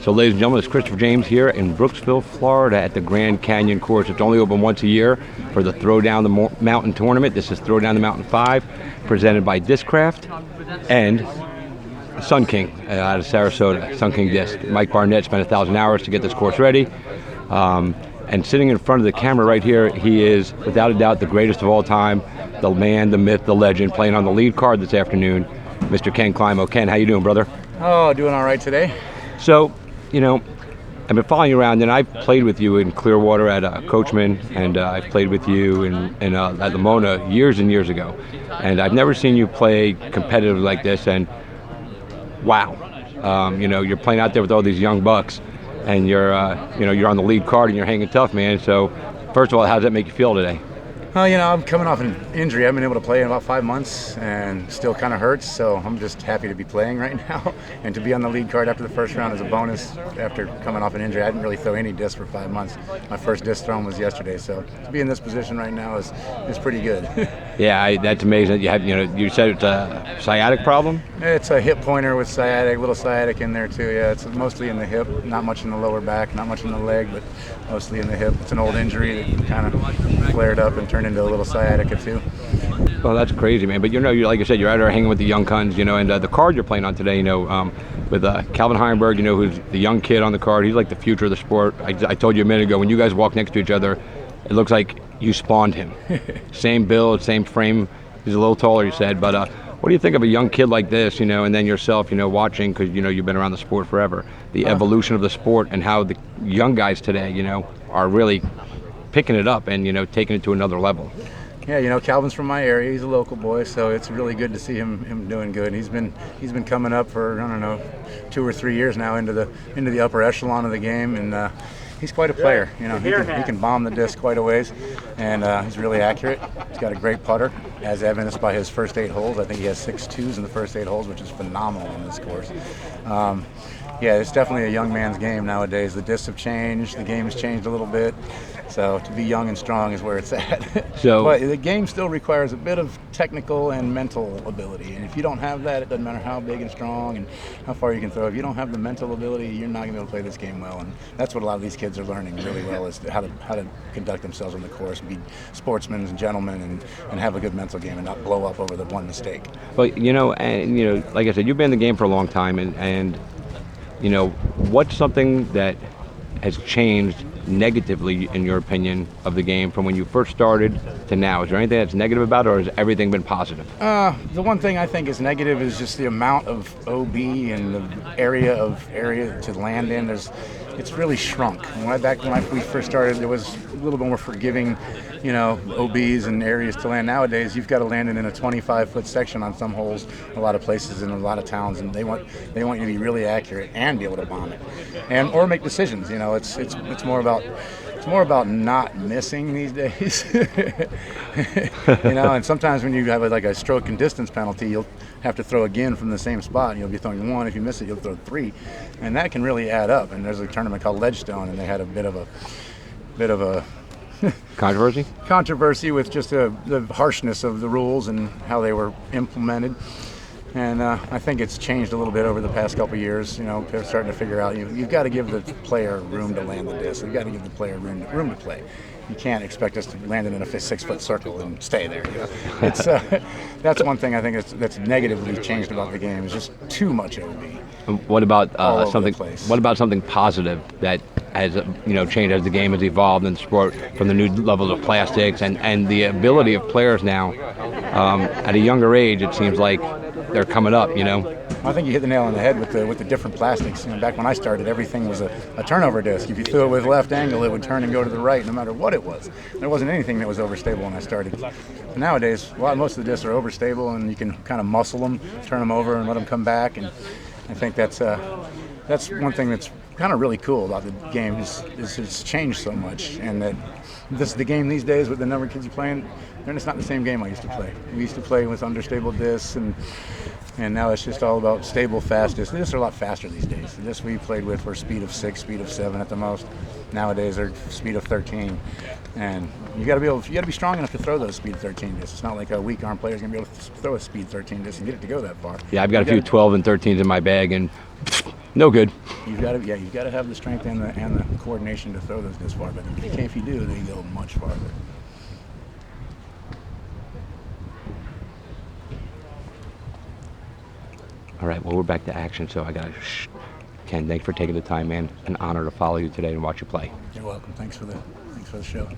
So, ladies and gentlemen, it's Christopher James here in Brooksville, Florida at the Grand Canyon course. It's only open once a year for the Throw Down the Mountain tournament. This is Throw Down the Mountain 5, presented by Discraft and Sun King out of Sarasota, Sun King Disc. Mike Barnett spent 1,000 hours to get this course ready. And sitting in front of the camera right here, he is, without a doubt, the greatest of all time, the man, the myth, the legend, playing on the lead card this afternoon, Mr. Ken Climo. Ken, how you doing, brother? Oh, doing all right today. So, you know, I've been following you around, and I've played with you in Clearwater at Coachman, and I've played with you at Lamona years and years ago. And I've never seen you play competitively like this, and wow. You know, you're playing out there with all these young bucks, and you're on the lead card and you're hanging tough, man. So, first of all, how does that make you feel today? Well, you know, I'm coming off an injury. I've been able to play in about 5 months and still kind of hurts, so I'm just happy to be playing right now. And to be on the lead card after the first round is a bonus after coming off an injury. I didn't really throw any disc for 5 months. My first disc thrown was yesterday, so to be in this position right now is pretty good. Yeah, that's amazing. You said it's a sciatic problem? It's a hip pointer with sciatic, little sciatic in there too. Yeah, it's mostly in the hip, not much in the lower back, not much in the leg, but mostly in the hip. It's an old injury that kind of flared up and turned into a little sciatica too. Well, that's crazy, man. But you like I said, you're out there hanging with the young guns, and the card you're playing on today, with Calvin Heinberg, who's the young kid on the card. He's like the future of the sport. I told you a minute ago, when you guys walk next to each other, it looks like you spawned him. Same build, same frame. He's a little taller, you said. But what do you think of a young kid like this, and then yourself, watching, because, you've been around the sport forever, the evolution of the sport and how the young guys today, are really picking it up and, taking it to another level? Yeah, Calvin's from my area. He's a local boy, so it's really good to see him doing good. He's been coming up for, I don't know, 2 or 3 years now into the upper echelon of the game, and he's quite a player. He can bomb the disc quite a ways, and he's really accurate. He's got a great putter, as evidenced by his first 8 holes. I think he has 6 twos in the first 8 holes, which is phenomenal in this course. Yeah, it's definitely a young man's game nowadays. The discs have changed. The game has changed a little bit. So to be young and strong is where it's at. But the game still requires a bit of technical and mental ability. And if you don't have that, it doesn't matter how big and strong and how far you can throw. If you don't have the mental ability, you're not going to be able to play this game well. And that's what a lot of these kids are learning really well, is how to conduct themselves on the course, be sportsmen and gentlemen, and have a good mental game and not blow up over the one mistake. Well, like I said, you've been in the game for a long time, and what's something that has changed negatively, in your opinion, of the game from when you first started to now? Is there anything that's negative about it, or has everything been positive? The one thing I think is negative is just the amount of OB and the area to land in. It's really shrunk. Back when we first started, there was a little bit more forgiving, OBs and areas to land. Nowadays, you've got to land it in a 25-foot section on some holes, a lot of places in a lot of towns, and they want you to be really accurate and be able to bomb it, or make decisions. It's more about not missing these days. And sometimes when you have a stroke and distance penalty, you'll have to throw again from the same spot, and you'll be throwing 1. If you miss it, you'll throw 3, and that can really add up. And there's a tournament called Ledgestone, and they had a bit of a controversy with just the harshness of the rules and how they were implemented. And I think it's changed a little bit over the past couple of years. They're starting to figure out you've got to give the player room to land the disc. You've got to give the player room to play. You can't expect us to land it in a 6-foot circle and stay there. It's that's one thing I think that's negatively changed about the game, is just too much OB. What about something? What about something positive that has changed as the game has evolved in the sport, from the new levels of plastics and the ability of players now at a younger age? It seems like they're coming up. I think you hit the nail on the head with the different plastics. Back when I started, everything was a turnover disc. If you threw it with left angle, it would turn and go to the right, no matter what it was. There wasn't anything that was overstable when I started. But nowadays, most of the discs are overstable, and you can kind of muscle them, turn them over, and let them come back. And I think that's one thing that's kind of really cool about the game is it's changed so much, and that the game these days, with the number of kids playing, it's not the same game I used to play. We used to play with understable discs, and now it's just all about stable, fast discs. The discs are a lot faster these days. The discs we played with were speed of 6, speed of 7 at the most. Nowadays they're speed of 13, and you got to be strong enough to throw those speed 13 discs. It's not like a weak arm player is going to be able to throw a speed 13 disc and get it to go that far. Yeah, I've got a few 12 and 13s in my bag, and No good. You've got to have the strength and the coordination to throw those this far. But if you do, they go much farther. All right, well, we're back to action, so I got to Ken, thanks for taking the time, man. An honor to follow you today and watch you play. You're welcome. Thanks for the show.